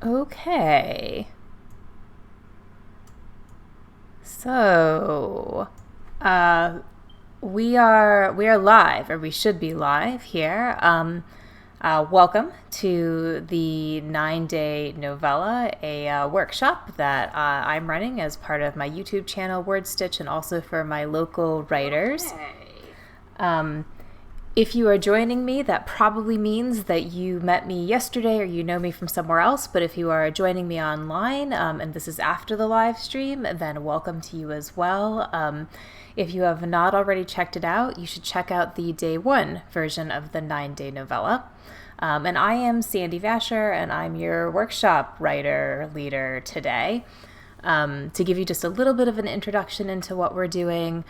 Okay. So, we are live, or we should be live here. Welcome to the 9-day novella, a workshop that I'm running as part of my YouTube channel, Word Stitch, and also for my local writers. If you are joining me, that probably means that you met me yesterday or you know me from somewhere else. But if you are joining me online and this is after the live stream, then welcome to you as well. If you have not already checked it out, you should check out the day one version of the 9-day novella. And I am Sandy Vasher, and I'm your workshop writer leader today. To give you just a little bit of an introduction into what we're doing,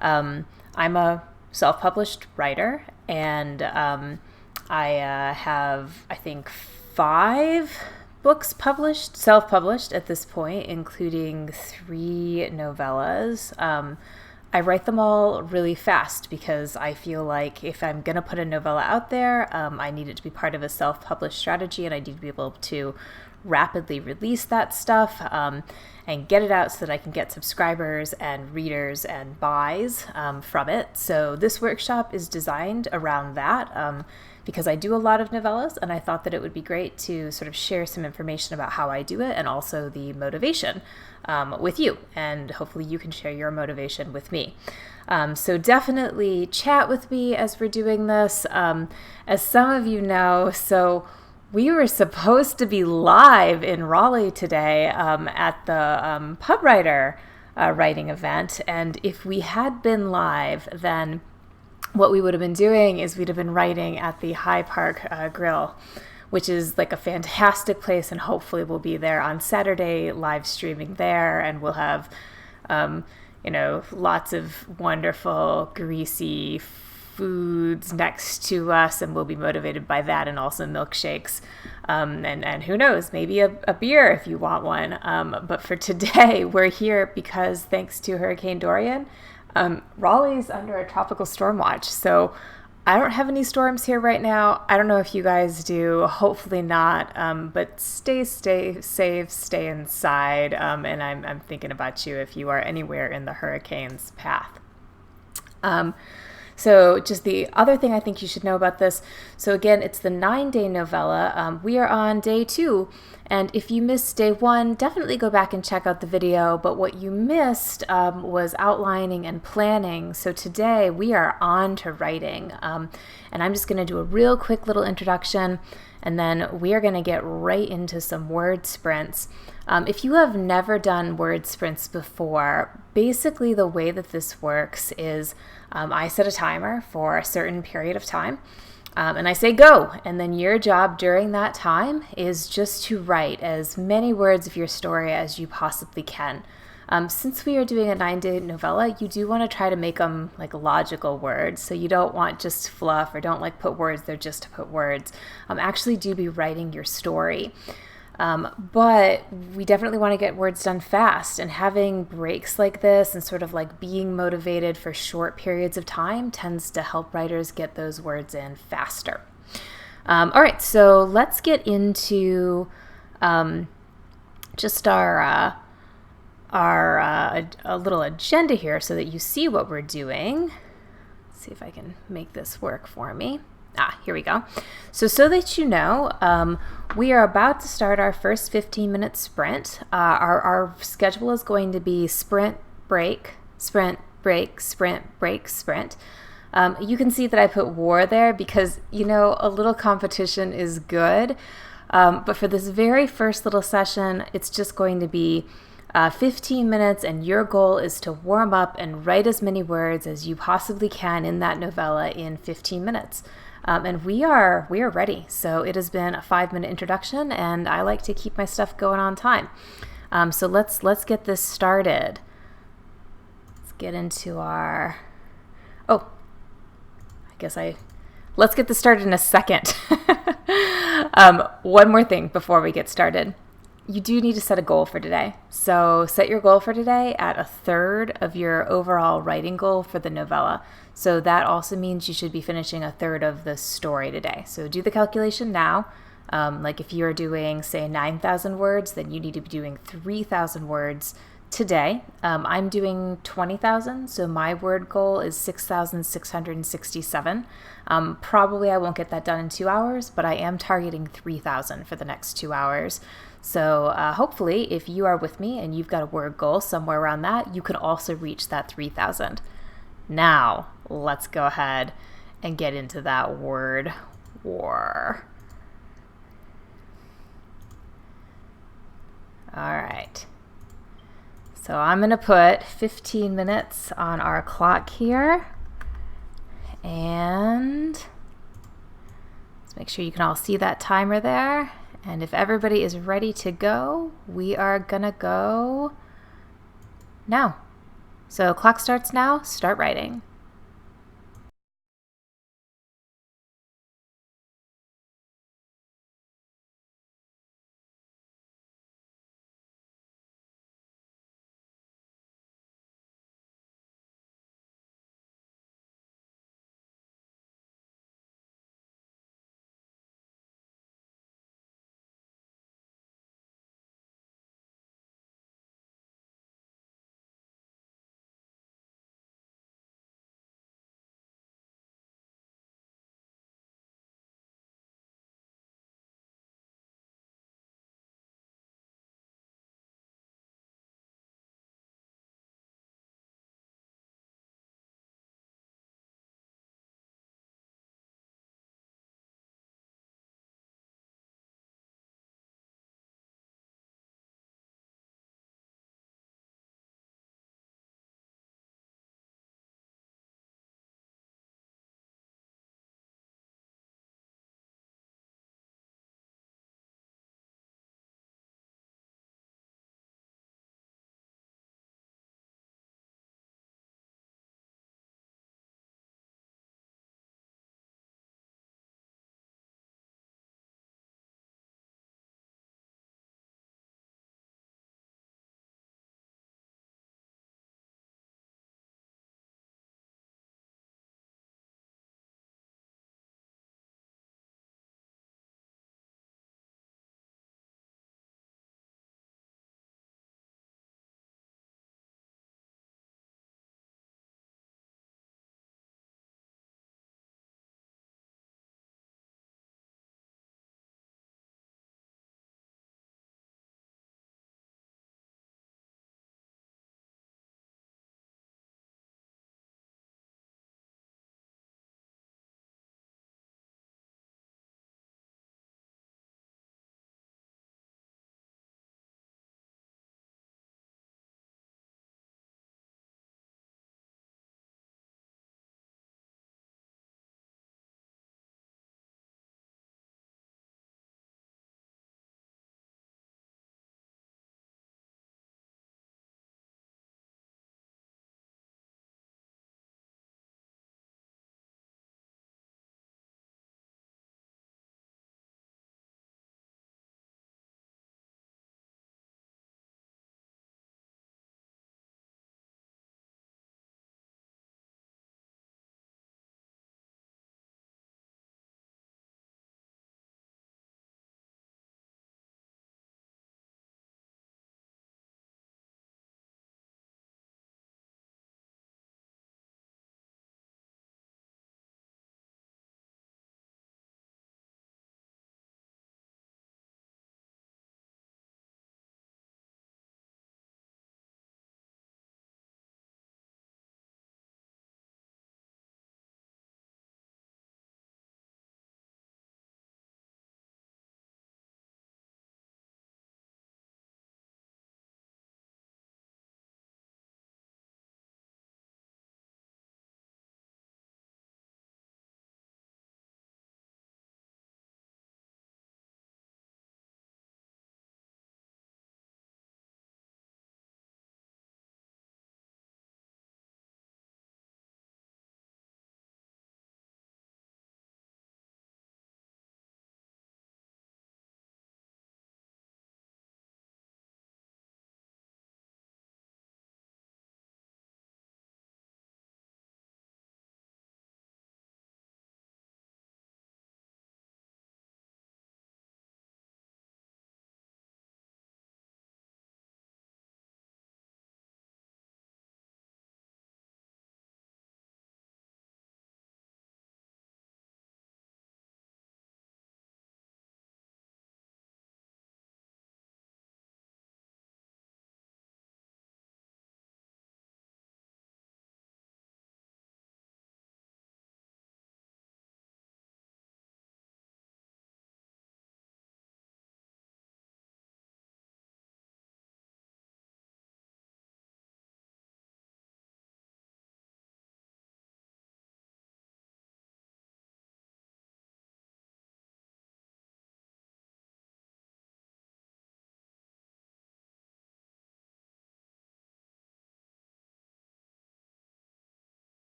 I'm a self-published writer, and I have, I think, 5 books published, self-published at this point, including 3 novellas. I write them all really fast because I feel like if I'm going to put a novella out there, I need it to be part of a self-published strategy, and I need to be able to rapidly release that stuff and get it out so that I can get subscribers and readers and buys from it. So this workshop is designed around that because I do a lot of novellas, and I thought that it would be great to sort of share some information about how I do it and also the motivation with you, and hopefully you can share your motivation with me. So definitely chat with me as we're doing this. As some of you know, we were supposed to be live in Raleigh today at the Pub Writer writing event, and if we had been live, then what we would have been doing is we'd have been writing at the High Park Grill, which is like a fantastic place, and hopefully we'll be there on Saturday live streaming there, and we'll have lots of wonderful greasy foods next to us, and we'll be motivated by that, and also milkshakes, and who knows, maybe a beer if you want one. But for today, we're here because thanks to Hurricane Dorian, Raleigh's under a tropical storm watch. So I don't have any storms here right now. I don't know if you guys do. Hopefully not. But stay safe, stay inside. And I'm thinking about you if you are anywhere in the hurricane's path. So just the other thing I think you should know about this. So again, it's the 9-day novella. We are on day 2. And if you missed day 1, definitely go back and check out the video. But what you missed was outlining and planning. So today we are on to writing. And I'm just going to do a real quick little introduction, and then we are going to get right into some word sprints. If you have never done word sprints before, basically the way that this works is I set a timer for a certain period of time, and I say go, and then your job during that time is just to write as many words of your story as you possibly can. Since we are doing a 9-day novella, you do want to try to make them like logical words, so you don't want just fluff, or don't like put words there just to put words. Actually do be writing your story. But we definitely want to get words done fast, and having breaks like this and sort of like being motivated for short periods of time tends to help writers get those words in faster. All right, so let's get into just a little agenda here so that you see what we're doing. Let's see if I can make this work for me. Here we go. So that you know, we are about to start our first 15-minute sprint. Our schedule is going to be sprint, break, sprint, break, sprint, break, sprint. You can see that I put war there because, a little competition is good. But for this very first little session, it's just going to be 15 minutes, and your goal is to warm up and write as many words as you possibly can in that novella in 15 minutes. And we are ready. So it has been a 5-minute introduction, and I like to keep my stuff going on time. So let's get this started. Let's get into our. Let's get this started in a second. One more thing before we get started. You do need to set a goal for today. So set your goal for today at 1/3 of your overall writing goal for the novella. So that also means you should be finishing 1/3 of the story today. So do the calculation now. Like if you're doing, say, 9,000 words, then you need to be doing 3,000 words today. I'm doing 20,000, so my word goal is 6,667. Probably I won't get that done in 2 hours, but I am targeting 3,000 for the next 2 hours. So hopefully, if you are with me and you've got a word goal somewhere around that, you can also reach that 3,000. Now, let's go ahead and get into that word war. All right. So I'm going to put 15 minutes on our clock here. And let's make sure you can all see that timer there. And if everybody is ready to go, we are going to go now. So clock starts now. Start writing.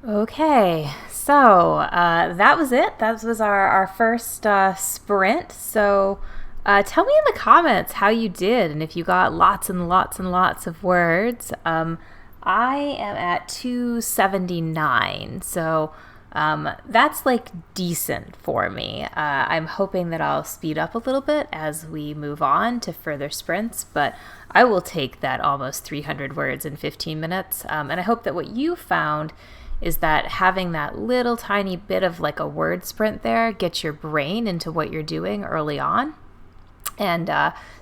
Okay, so that was it. That was our first sprint. So tell me in the comments how you did and if you got lots and lots and lots of words. I am at 279, so that's like decent for me. I'm hoping that I'll speed up a little bit as we move on to further sprints, but I will take that almost 300 words in 15 minutes. And I hope that what you found is that having that little tiny bit of like a word sprint there gets your brain into what you're doing early on and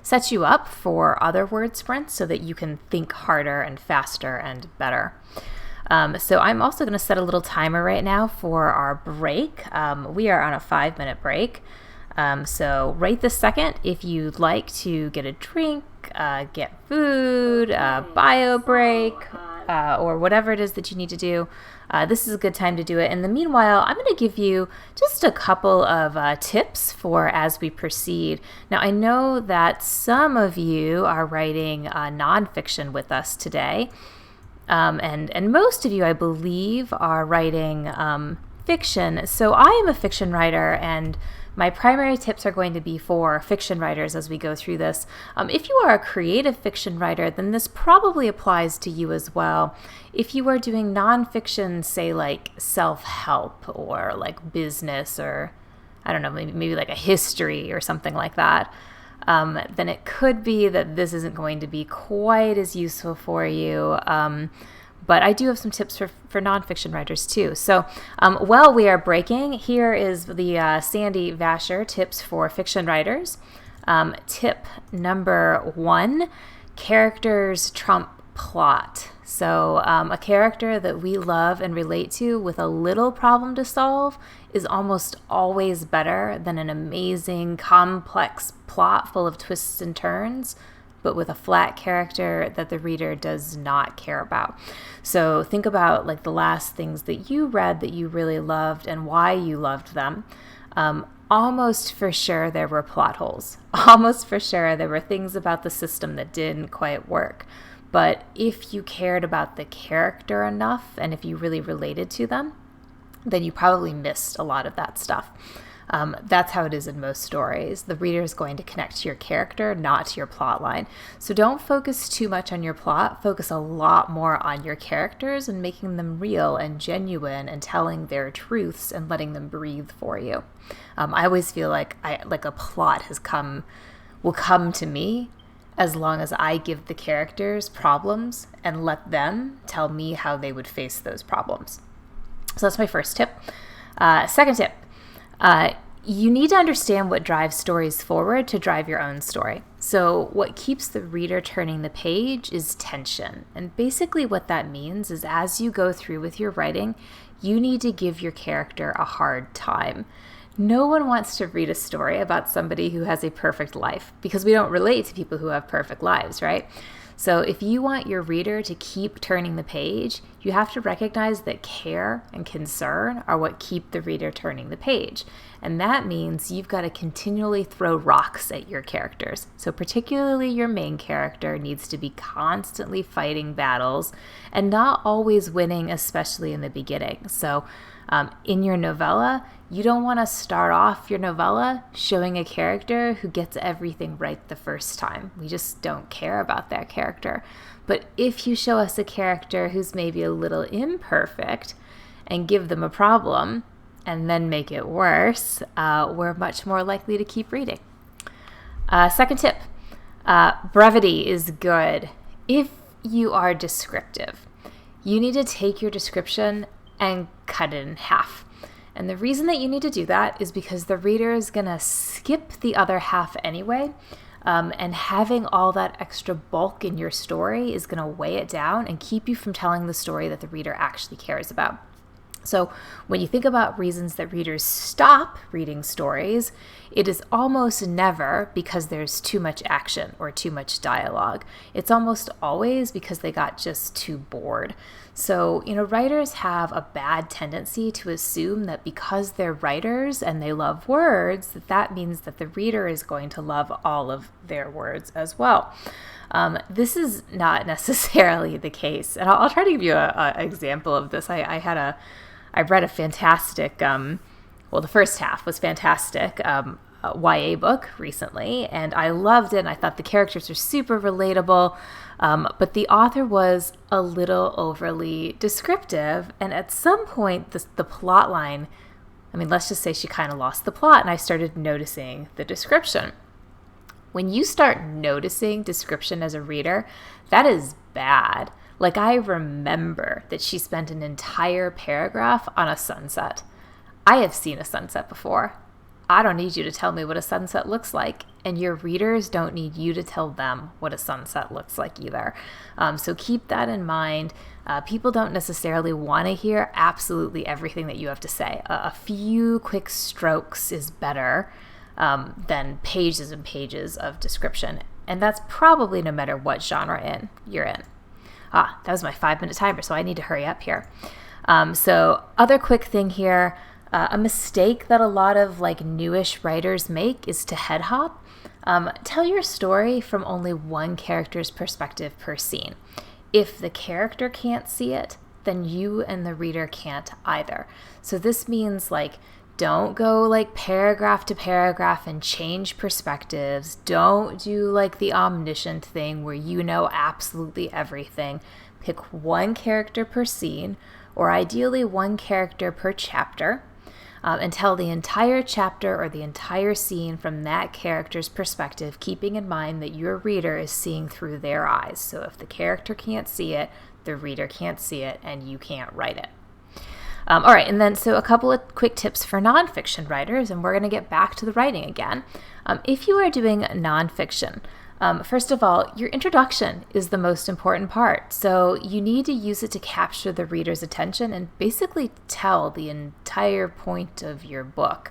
sets you up for other word sprints so that you can think harder and faster and better. So I'm also going to set a little timer right now for our break. We are on a 5-minute break. So right this second, if you'd like to get a drink, get food, bio break, or whatever it is that you need to do, this is a good time to do it. In the meanwhile, I'm going to give you just a couple of tips for as we proceed. Now, I know that some of you are writing nonfiction with us today, and most of you, I believe, are writing fiction. So I am a fiction writer, and my primary tips are going to be for fiction writers as we go through this. If you are a creative fiction writer, then this probably applies to you as well. If you are doing nonfiction, say like self-help or like business or, I don't know, maybe like a history or something like that, then it could be that this isn't going to be quite as useful for you. But I do have some tips for nonfiction writers too. So while we are breaking, here is the Sandy Vasher tips for fiction writers. Tip number 1, characters trump plot. So a character that we love and relate to with a little problem to solve is almost always better than an amazing, complex plot full of twists and turns, but with a flat character that the reader does not care about. So think about like the last things that you read that you really loved and why you loved them. Almost for sure there were plot holes. Almost for sure there were things about the system that didn't quite work. But if you cared about the character enough and if you really related to them, then you probably missed a lot of that stuff. That's how it is in most stories. The reader is going to connect to your character, not to your plot line. So don't focus too much on your plot. Focus a lot more on your characters and making them real and genuine and telling their truths and letting them breathe for you. I always feel like a plot will come to me as long as I give the characters problems and let them tell me how they would face those problems. So that's my first tip. Second tip. You need to understand what drives stories forward to drive your own story. So what keeps the reader turning the page is tension. And basically what that means is as you go through with your writing, you need to give your character a hard time. No one wants to read a story about somebody who has a perfect life because we don't relate to people who have perfect lives, right? So if you want your reader to keep turning the page, you have to recognize that care and concern are what keep the reader turning the page. And that means you've got to continually throw rocks at your characters. So particularly your main character needs to be constantly fighting battles and not always winning, especially in the beginning. So in your novella, you don't want to start off your novella showing a character who gets everything right the first time. We just don't care about that character. But if you show us a character who's maybe a little imperfect and give them a problem and then make it worse, we're much more likely to keep reading. Second tip, brevity is good. If you are descriptive, you need to take your description and cut it in half. And the reason that you need to do that is because the reader is going to skip the other half anyway. And having all that extra bulk in your story is going to weigh it down and keep you from telling the story that the reader actually cares about. So when you think about reasons that readers stop reading stories, it is almost never because there's too much action or too much dialogue. It's almost always because they got just too bored. So, writers have a bad tendency to assume that because they're writers and they love words, that means that the reader is going to love all of their words as well. This is not necessarily the case. And I'll try to give you an example of this. I read a fantastic, the first half was fantastic, YA book recently, and I loved it, and I thought the characters were super relatable, but the author was a little overly descriptive, and at some point, the plot line, let's just say she kind of lost the plot, and I started noticing the description. When you start noticing description as a reader, that is bad. Like, I remember that she spent an entire paragraph on a sunset. I have seen a sunset before. I don't need you to tell me what a sunset looks like, and your readers don't need you to tell them what a sunset looks like either. So keep that in mind. People don't necessarily want to hear absolutely everything that you have to say. A few quick strokes is better than pages and pages of description, and that's probably no matter what genre you're in. That was my 5-minute timer, so I need to hurry up here. So other quick thing here, a mistake that a lot of newish writers make is to head hop. Tell your story from only one character's perspective per scene. If the character can't see it, then you and the reader can't either. So this means don't go paragraph to paragraph and change perspectives. Don't do the omniscient thing where you know absolutely everything. Pick one character per scene, or ideally one character per chapter, and tell the entire chapter or the entire scene from that character's perspective, keeping in mind that your reader is seeing through their eyes. So if the character can't see it, the reader can't see it, and you can't write it. All right, and then so a couple of quick tips for nonfiction writers, and we're going to get back to the writing again. If you are doing nonfiction, first of all, your introduction is the most important part. So you need to use it to capture the reader's attention and basically tell the entire point of your book.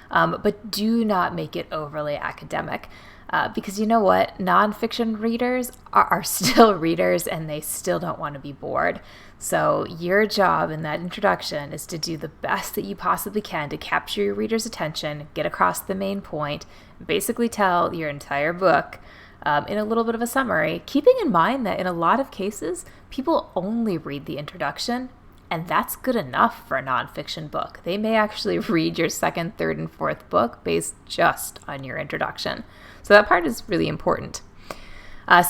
But do not make it overly academic. Because you know what? Nonfiction readers are still readers, and they still don't want to be bored. So your job in that introduction is to do the best that you possibly can to capture your reader's attention, get across the main point, basically tell your entire book in a little bit of a summary, keeping in mind that in a lot of cases, people only read the introduction, and that's good enough for a nonfiction book. They may actually read your second, third, and fourth book based just on your introduction. So that part is really important.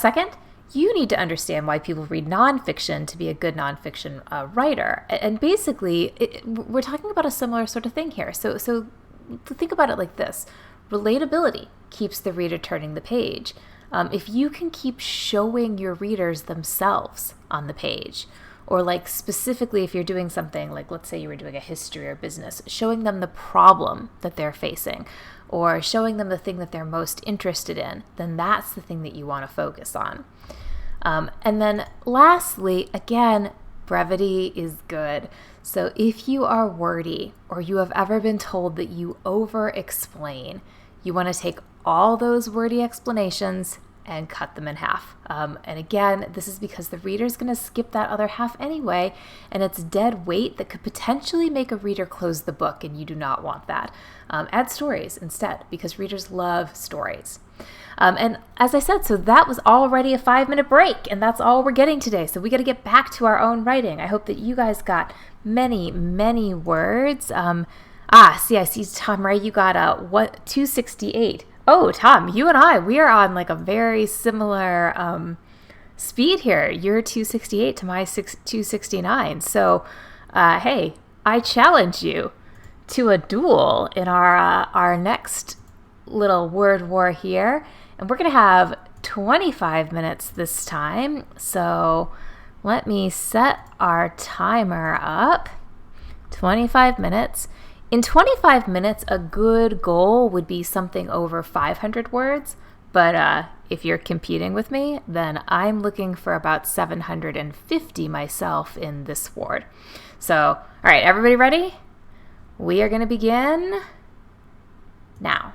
Second, you need to understand why people read nonfiction to be a good nonfiction writer. And basically, we're talking about a similar sort of thing here. So think about it like this. Relatability keeps the reader turning the page. If you can keep showing your readers themselves on the page, or specifically if you're doing something let's say you were doing a history or business, showing them the problem that they're facing, or showing them the thing that they're most interested in, then that's the thing that you want to focus on. And then lastly, again, brevity is good. So if you are wordy, or you have ever been told that you over-explain, you want to take all those wordy explanations and cut them in half. And again, this is because the reader's going to skip that other half anyway, and it's dead weight that could potentially make a reader close the book, and you do not want that. Add stories instead, because readers love stories. And as I said, so that was already a 5-minute break, and that's all we're getting today. So we got to get back to our own writing. I hope that you guys got many, many words. I see, Tom Ray, you got 268. Oh, Tom, you and we are on a very similar speed here. You're 268 to my 269. So, hey, I challenge you to a duel in our next little word war here. And we're going to have 25 minutes this time. So let me set our timer up. 25 minutes. In 25 minutes, a good goal would be something over 500 words, but if you're competing with me, then I'm looking for about 750 myself in this ward. So, all right, everybody ready? We are going to begin now.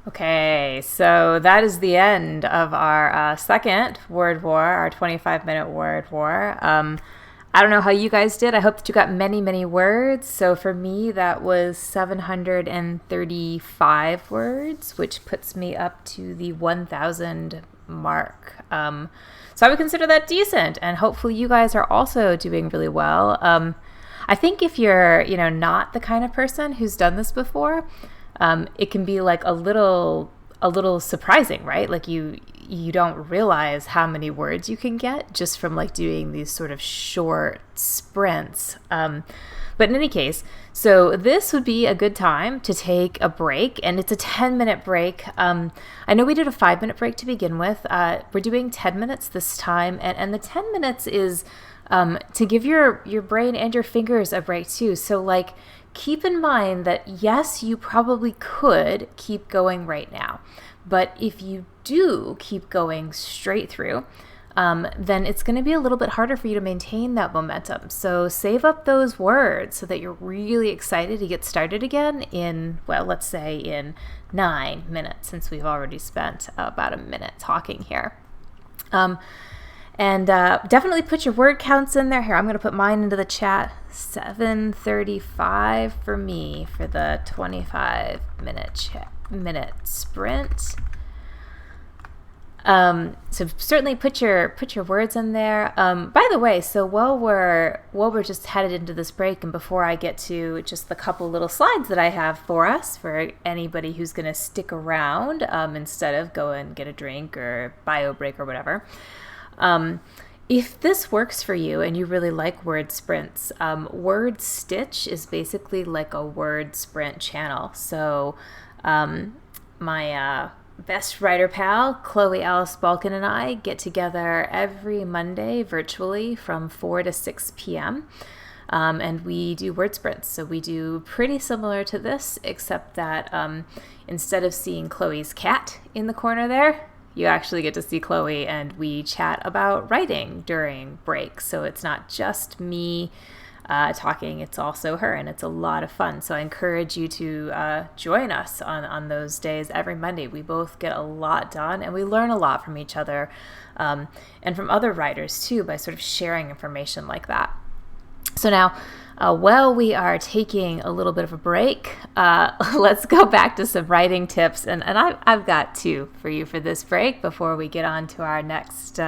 Okay, so that is the end of our second word war, our 25-minute word war. I don't know how you guys did. I hope that you got many, many words. So for me, that was 735 words, which puts me up to the 1,000 mark. So I would consider that decent, and hopefully you guys are also doing really well. I think if you're, not the kind of person who's done this before, it can be like a little surprising, right? Like you don't realize how many words you can get just from like doing these sort of short sprints. But in any case, so this would be a good time to take a break, and it's a 10-minute break. I know we did a 5-minute break to begin with. We're doing 10 minutes this time, and the 10 minutes is to give your brain and your fingers a break too. So like, keep in mind that yes, you probably could keep going right now, but if you do keep going straight through, then it's going to be a little bit harder for you to maintain that momentum. So save up those words so that you're really excited to get started again in, well, let's say in 9 minutes, since we've already spent about a minute talking here. And definitely put your word counts in there. Here, I'm going to put mine into the chat. 735 for me for the 25-minute sprint. So certainly put your words in there. By the way, so while we're just headed into this break, and before I get to just the couple little slides that I have for us, for anybody who's going to stick around instead of go and get a drink or bio break or whatever. If this works for you and you really like word sprints, Word Stitch is basically like a word sprint channel. So my best writer pal, Chloe Alice Balkin, and I get together every Monday virtually from 4 to 6 p.m. And we do word sprints. So we do pretty similar to this, except that instead of seeing Chloe's cat in the corner there, you actually get to see Chloe, and we chat about writing during breaks. So it's not just me talking, it's also her, and it's a lot of fun. So I encourage you to join us on those days every Monday. We both get a lot done, and we learn a lot from each other and from other writers too, by sort of sharing information like that. So now, while we are taking a little bit of a break, let's go back to some writing tips. And I've got 2 for you for this break before we get on to our next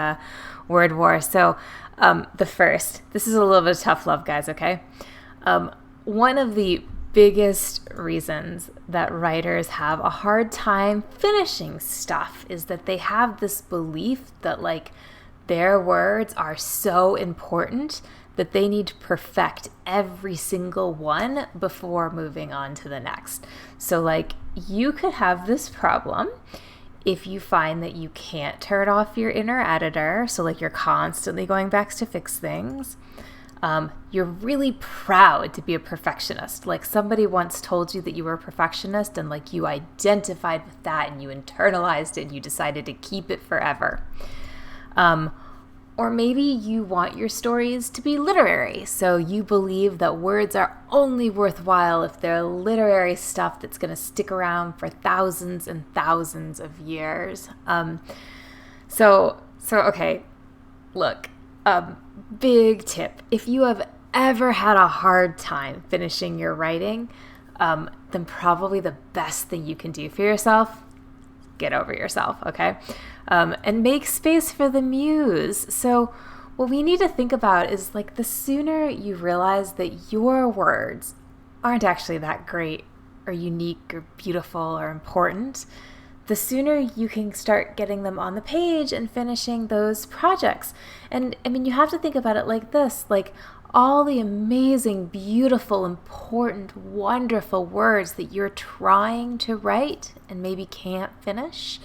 word war. So the first, this is a little bit of tough love, guys, okay? One of the biggest reasons that writers have a hard time finishing stuff is that they have this belief that like their words are so important that they need to perfect every single one before moving on to the next. So like, you could have this problem if you find that you can't turn off your inner editor. So like, you're constantly going back to fix things. You're really proud to be a perfectionist. Like, somebody once told you that you were a perfectionist, and like, you identified with that and you internalized it and you decided to keep it forever. Or maybe you want your stories to be literary, so you believe that words are only worthwhile if they're literary stuff that's going to stick around for thousands and thousands of years. So okay, look, big tip. If you have ever had a hard time finishing your writing, then probably the best thing you can do for yourself, get over yourself, okay? And make space for the muse. So what we need to think about is like, the sooner you realize that your words aren't actually that great or unique or beautiful or important, the sooner you can start getting them on the page and finishing those projects. And I mean, you have to think about it like this, like, all the amazing, beautiful, important, wonderful words that you're trying to write and maybe can't finish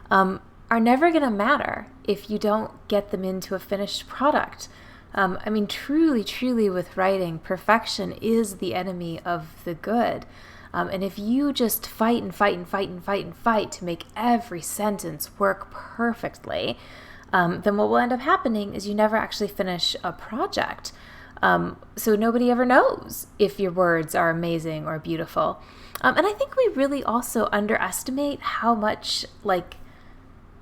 are never going to matter if you don't get them into a finished product. I mean, truly with writing, perfection is the enemy of the good. And if you just fight to make every sentence work perfectly, then what will end up happening is you never actually finish a project. So nobody ever knows if your words are amazing or beautiful. And I think we really also underestimate how much like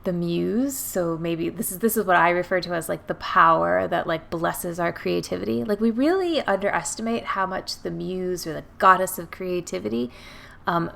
the muse, so maybe this is what I refer to as like the power that like blesses our creativity. Like we really underestimate how much the muse or the goddess of creativity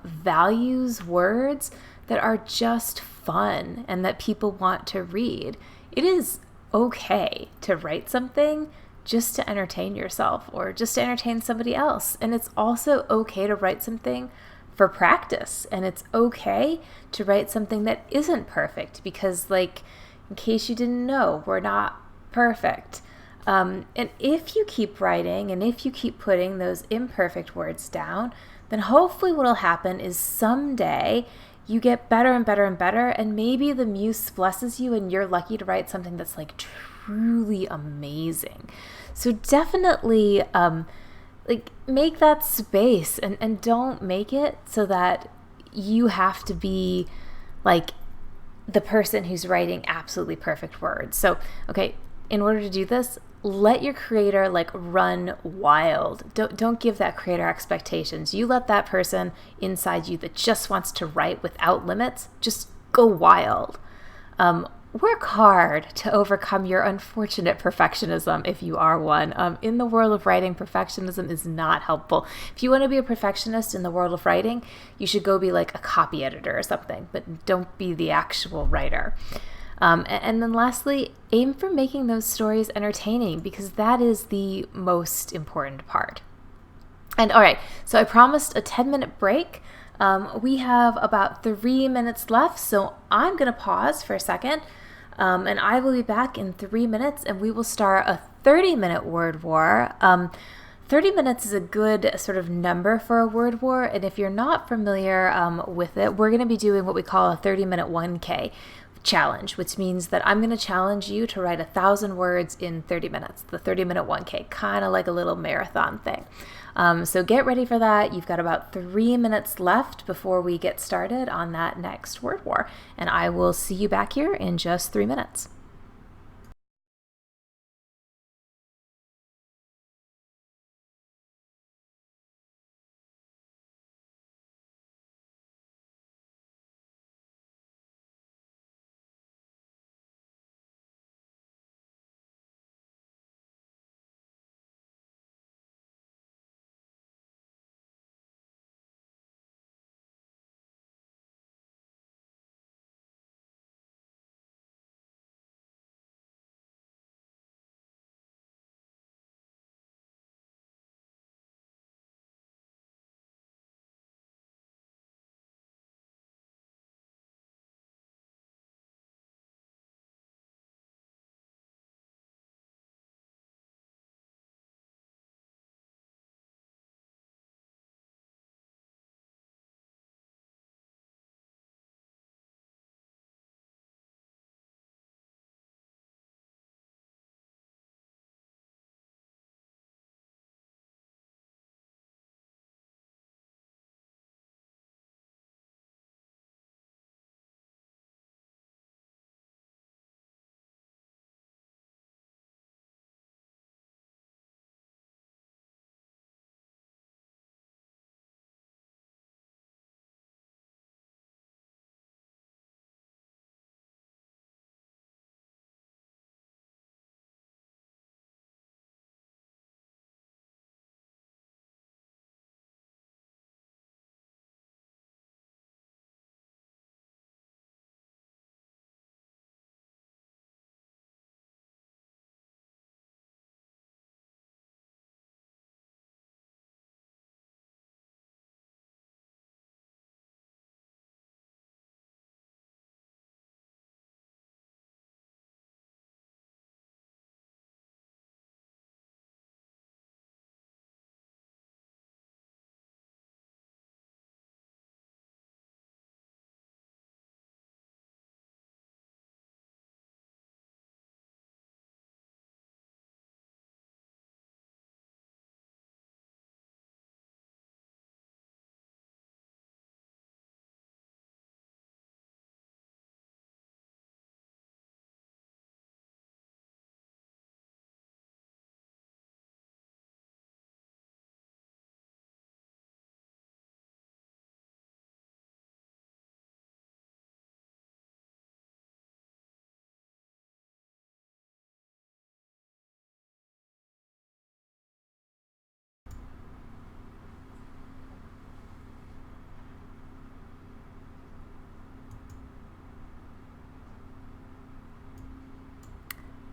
values words that are just fun and that people want to read. It is okay to write something just to entertain yourself or just to entertain somebody else. And it's also okay to write something for practice. And it's okay to write something that isn't perfect because, like, in case you didn't know, we're not perfect. And if you keep writing and if you keep putting those imperfect words down, then hopefully what will happen is someday you get better and better and better, and maybe the muse blesses you and you're lucky to write something that's like truly amazing. So definitely like make that space and don't make it so that you have to be like the person who's writing absolutely perfect words. So, okay, in order to do this, let your creator like run wild. Don't give that creator expectations. You let that person inside you that just wants to write without limits just go wild. Work hard to overcome your unfortunate perfectionism if you are one. In the world of writing, perfectionism is not helpful. If you want to be a perfectionist in the world of writing, you should go be like a copy editor or something, but don't be the actual writer. And then lastly, aim for making those stories entertaining because that is the most important part. And all right, so I promised a 10-minute break. We have about 3 minutes left, so I'm going to pause for a second, and I will be back in 3 minutes, and we will start a 30-minute word war. 30 minutes is a good sort of number for a word war, and if you're not familiar with it, we're going to be doing what we call a 30-minute 1K challenge, which means that I'm going to challenge you to write 1,000 words in 30 minutes, the 30-minute 1K, kind of like a little marathon thing. So get ready for that. You've got about 3 minutes left before we get started on that next word war, and I will see you back here in just 3 minutes.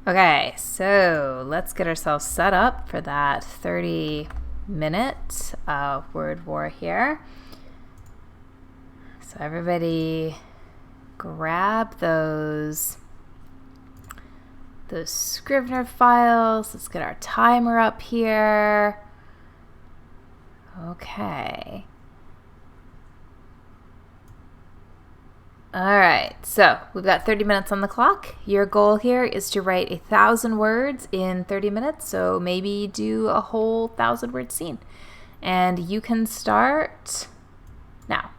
Okay, so let's get ourselves set up for that 30-minute word war here. So everybody grab those Scrivener files. Let's get our timer up here. Okay. All right, so we've got 30 minutes on the clock. Your goal here is to write 1,000 words in 30 minutes, so maybe do a whole 1,000-word scene. And you can start now.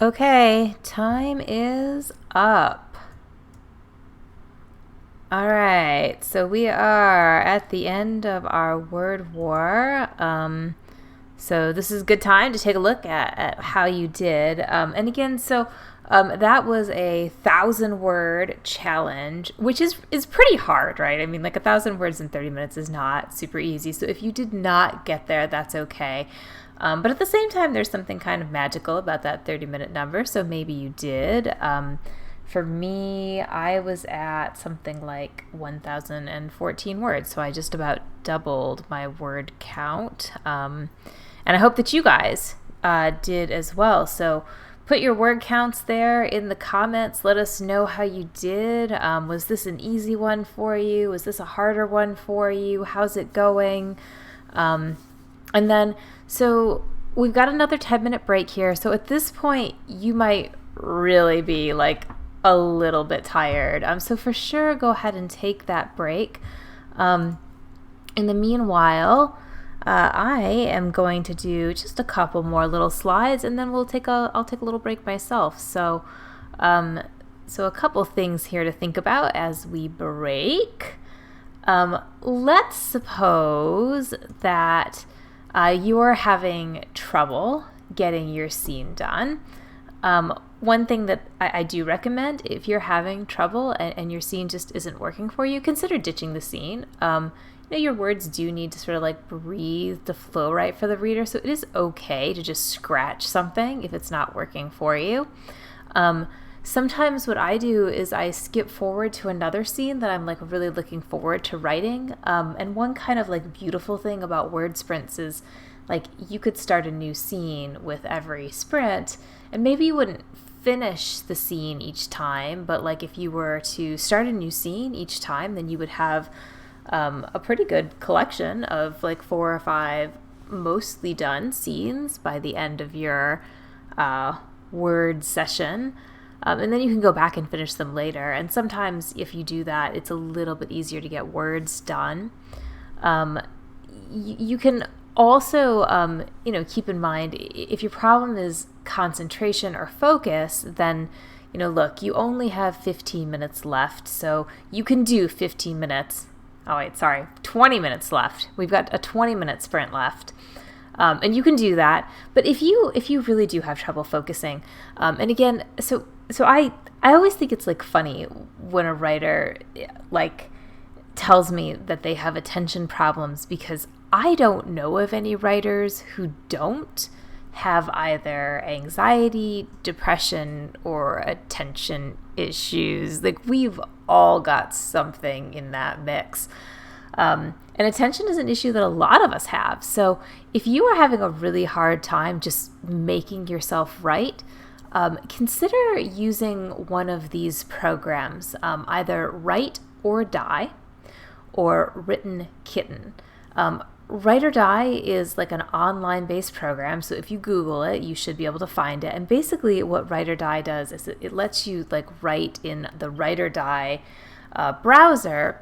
Okay, time is up. All right, so we are at the end of our word war. So this is a good time to take a look at how you did. And again, that was a 1,000-word challenge, which is pretty hard, right? I mean, like 1,000 words in 30 minutes is not super easy. So if you did not get there, that's okay. But at the same time, there's something kind of magical about that 30-minute number. So maybe you did. For me, I was at something like 1,014 words. So I just about doubled my word count. And I hope that you guys did as well. So put your word counts there in the comments. Let us know how you did. Was this an easy one for you? Was this a harder one for you? How's it going? And then, so we've got another 10-minute break here. So at this point, you might really be like a little bit tired. So for sure, go ahead and take that break. In the meanwhile, I am going to do just a couple more little slides, and then I'll take a little break myself. So a couple things here to think about as we break. Let's suppose that you're having trouble getting your scene done. One thing that I do recommend, if you're having trouble and your scene just isn't working for you, consider ditching the scene. Your words do need to sort of like breathe to flow right for the reader, so it is okay to just scratch something if it's not working for you. Sometimes what I do is I skip forward to another scene that I'm like really looking forward to writing. And one kind of like beautiful thing about word sprints is like you could start a new scene with every sprint, and maybe you wouldn't finish the scene each time, but like if you were to start a new scene each time, then you would have a pretty good collection of like 4 or 5 mostly done scenes by the end of your word session. And then you can go back and finish them later. And sometimes if you do that, it's a little bit easier to get words done. You can also, keep in mind, if your problem is concentration or focus, then, look, you only have 15 minutes left. So you can do 15 minutes. 20 minutes left. We've got a 20-minute sprint left. And you can do that. But if you really do have trouble focusing, and again, so I always think it's like funny when a writer like tells me that they have attention problems, because I don't know of any writers who don't have either anxiety, depression, or attention issues. Like we've all got something in that mix. And attention is an issue that a lot of us have. So if you are having a really hard time just making yourself write, consider using one of these programs, either Write or Die or Written Kitten. Write or Die is like an online-based program, so if you Google it, you should be able to find it. And basically what Write or Die does is it lets you like write in the Write or Die browser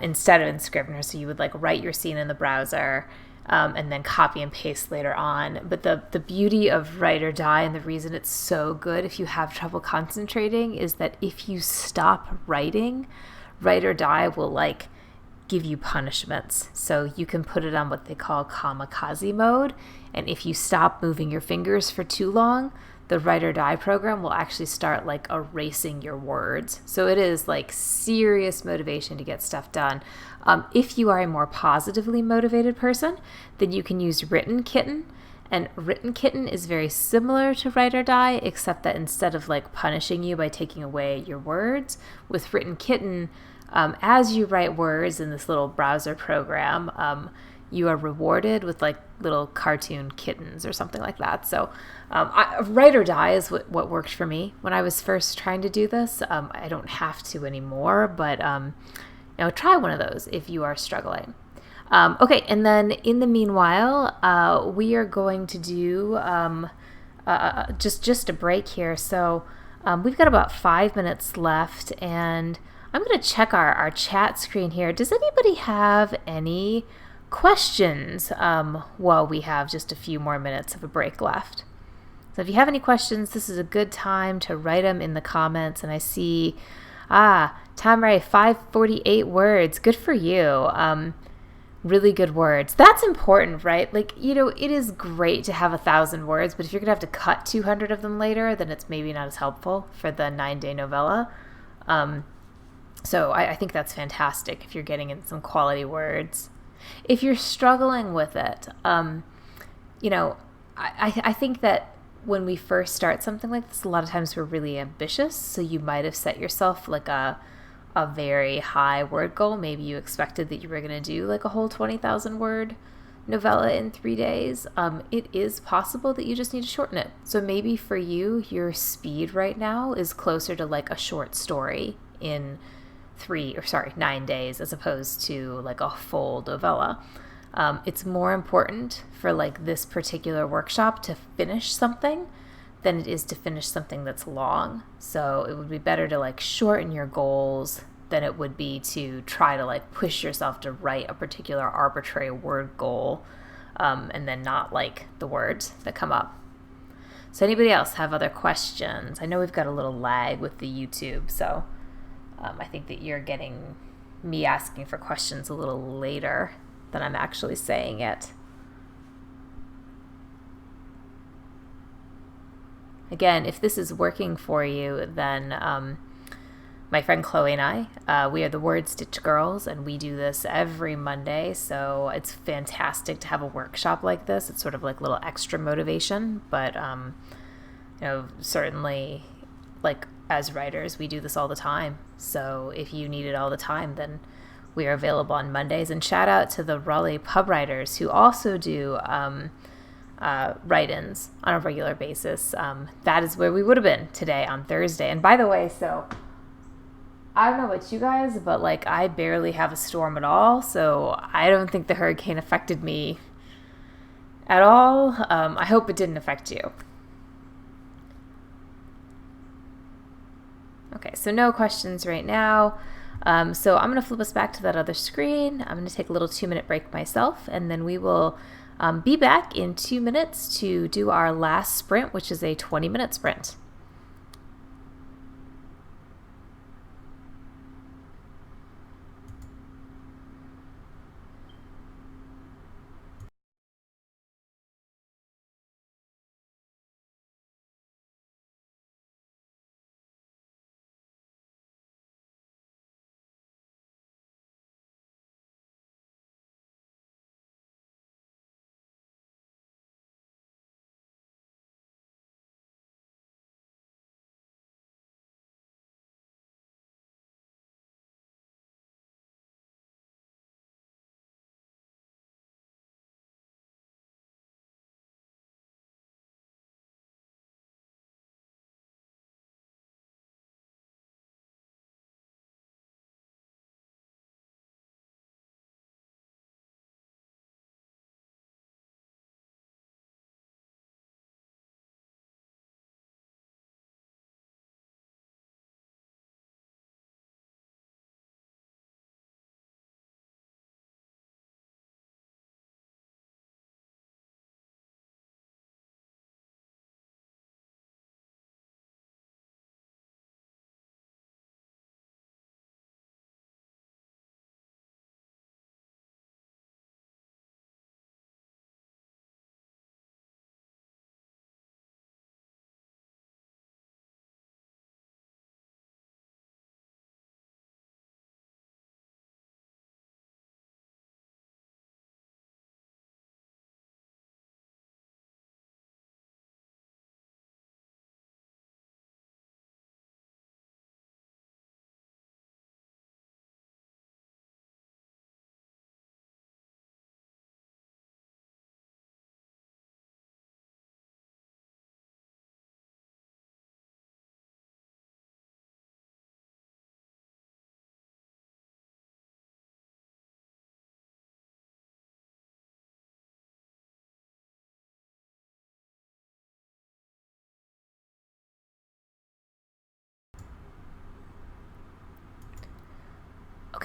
instead of in Scrivener. So you would like write your scene in the browser and then copy and paste later on. But the beauty of Write or Die, and the reason it's so good if you have trouble concentrating, is that if you stop writing, Write or Die will like give you punishments. So you can put it on what they call kamikaze mode, and if you stop moving your fingers for too long, the Write or Die program will actually start like erasing your words. So it is like serious motivation to get stuff done. If you are a more positively motivated person, then you can use Written Kitten. And Written Kitten is very similar to Write or Die, except that instead of like punishing you by taking away your words, with Written Kitten, as you write words in this little browser program, you are rewarded with like little cartoon kittens or something like that. So Write or Die is what worked for me when I was first trying to do this. I don't have to anymore, but try one of those if you are struggling. Okay, and then in the meanwhile, we are going to do just a break here. So we've got about 5 minutes left, and I'm going to check our chat screen here. Does anybody have any questions while we have just a few more minutes of a break left? So if you have any questions, this is a good time to write them in the comments. And I see, Tamray, 548 words. Good for you. Really good words. That's important, right? Like, it is great to have 1,000 words, but if you're going to have to cut 200 of them later, then it's maybe not as helpful for the 9-day novella. So I think that's fantastic if you're getting in some quality words. If you're struggling with it, I think that when we first start something like this, a lot of times we're really ambitious. So you might have set yourself like a very high word goal. Maybe you expected that you were going to do like a whole 20,000 word novella in 3 days. It is possible that you just need to shorten it. So maybe for you, your speed right now is closer to like a short story in 9 days as opposed to like a full novella. It's more important for like this particular workshop to finish something than it is to finish something that's long. So it would be better to like shorten your goals than it would be to try to like push yourself to write a particular arbitrary word goal, and then not like the words that come up. So anybody else have other questions? I know we've got a little lag with the YouTube, so I think that you're getting me asking for questions a little later than I'm actually saying it. Again, if this is working for you, then my friend Chloe and I, we are the Word Stitch Girls, and we do this every Monday, so it's fantastic to have a workshop like this. It's sort of like a little extra motivation, but certainly, like, as writers, we do this all the time. So if you need it all the time, then we are available on Mondays. And shout out to the Raleigh pub writers who also do write-ins on a regular basis. That is where we would have been today on Thursday. And by the way, so I don't know about you guys, but like I barely have a storm at all, so I don't think the hurricane affected me at all. I hope it didn't affect you. Okay, so no questions right now. So I'm going to flip us back to that other screen. I'm going to take a little 2-minute break myself, and then we will be back in 2 minutes to do our last sprint, which is a 20-minute sprint.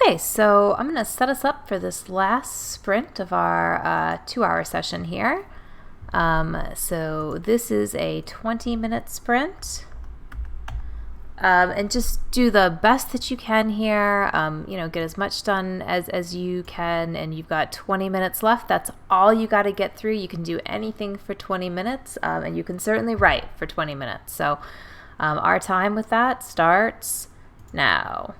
Okay, so I'm going to set us up for this last sprint of our 2-hour session here. So this is a 20-minute sprint. And just do the best that you can here. Get as much done as you can, and you've got 20 minutes left. That's all you got to get through. You can do anything for 20 minutes, and you can certainly write for 20 minutes. So our time with that starts now.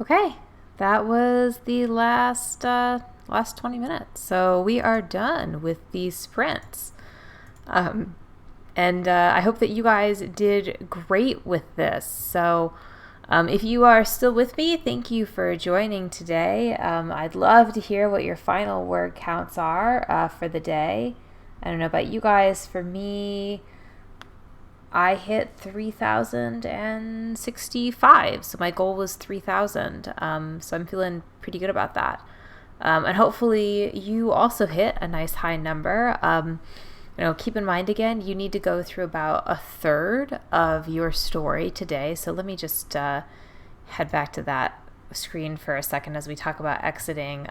Okay, that was the last 20 minutes. So we are done with these sprints. And I hope that you guys did great with this. So if you are still with me, thank you for joining today. I'd love to hear what your final word counts are for the day. I don't know about you guys. For me, I hit 3,065. So my goal was 3,000. So I'm feeling pretty good about that. And hopefully you also hit a nice high number. Keep in mind again, you need to go through about a third of your story today. So let me just head back to that screen for a second as we talk about exiting.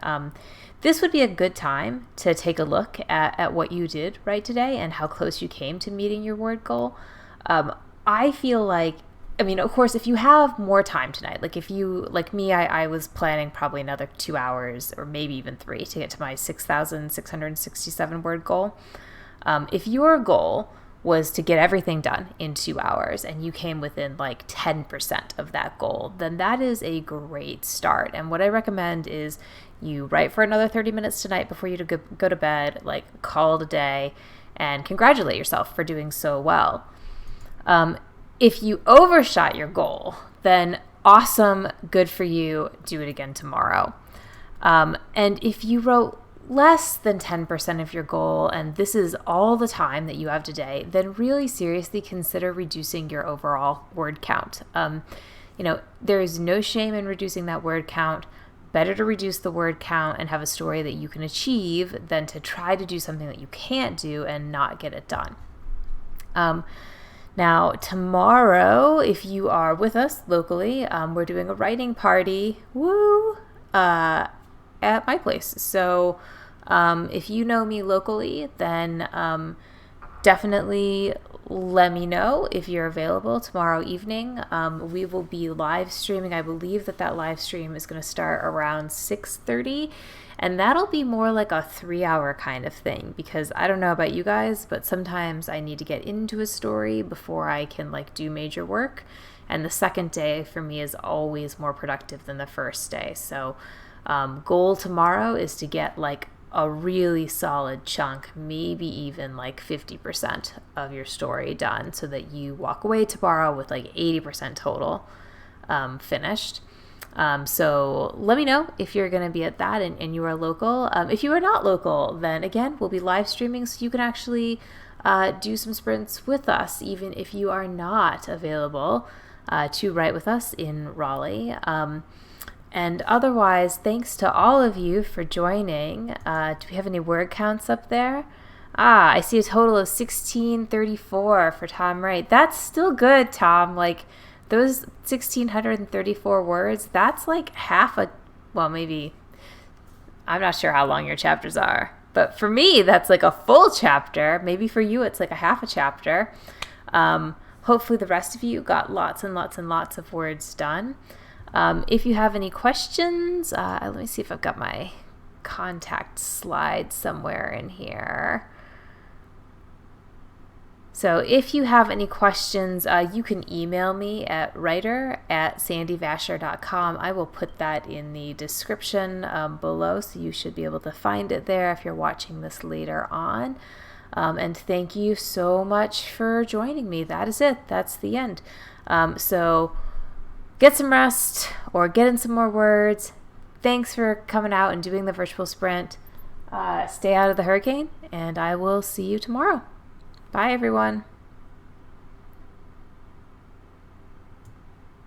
This would be a good time to take a look at what you did right today and how close you came to meeting your word goal. I feel like, of course, if you have more time tonight, like if you, like me, I was planning probably another 2 hours or maybe even 3 to get to my 6,667 word goal. If your goal was to get everything done in 2 hours and you came within like 10% of that goal, then that is a great start. And what I recommend is you write for another 30 minutes tonight before you go to bed, like call it a day, and congratulate yourself for doing so well. If you overshot your goal, then awesome, good for you, do it again tomorrow. And if you wrote less than 10% of your goal, and this is all the time that you have today, then really seriously consider reducing your overall word count. There is no shame in reducing that word count. Better to reduce the word count and have a story that you can achieve than to try to do something that you can't do and not get it done. Now, tomorrow, if you are with us locally, we're doing a writing party, at my place. So if you know me locally, then definitely let me know if you're available tomorrow evening. We will be live streaming. I believe that live stream is going to start around 6:30. And that'll be more like a 3-hour kind of thing, because I don't know about you guys, but sometimes I need to get into a story before I can do major work. And the second day for me is always more productive than the first day. So goal tomorrow is to get a really solid chunk, maybe even 50% of your story done, so that you walk away tomorrow with 80% total finished. So let me know if you're going to be at that and you are local. If you are not local, then again, we'll be live streaming, so you can actually do some sprints with us, even if you are not available to write with us in Raleigh. And otherwise, thanks to all of you for joining. Do we have any word counts up there? I see a total of 1634 for Tom Wright. That's still good, Tom. Those 1,634 words, that's maybe, I'm not sure how long your chapters are, but for me, that's a full chapter. Maybe for you, it's a half a chapter. Hopefully the rest of you got lots and lots and lots of words done. If you have any questions, let me see if I've got my contact slide somewhere in here. So if you have any questions, you can email me at writer@sandyvasher.com. I will put that in the description below, so you should be able to find it there if you're watching this later on. And thank you so much for joining me. That is it. That's the end. So get some rest or get in some more words. Thanks for coming out and doing the virtual sprint. Stay out of the hurricane, and I will see you tomorrow. Bye, everyone.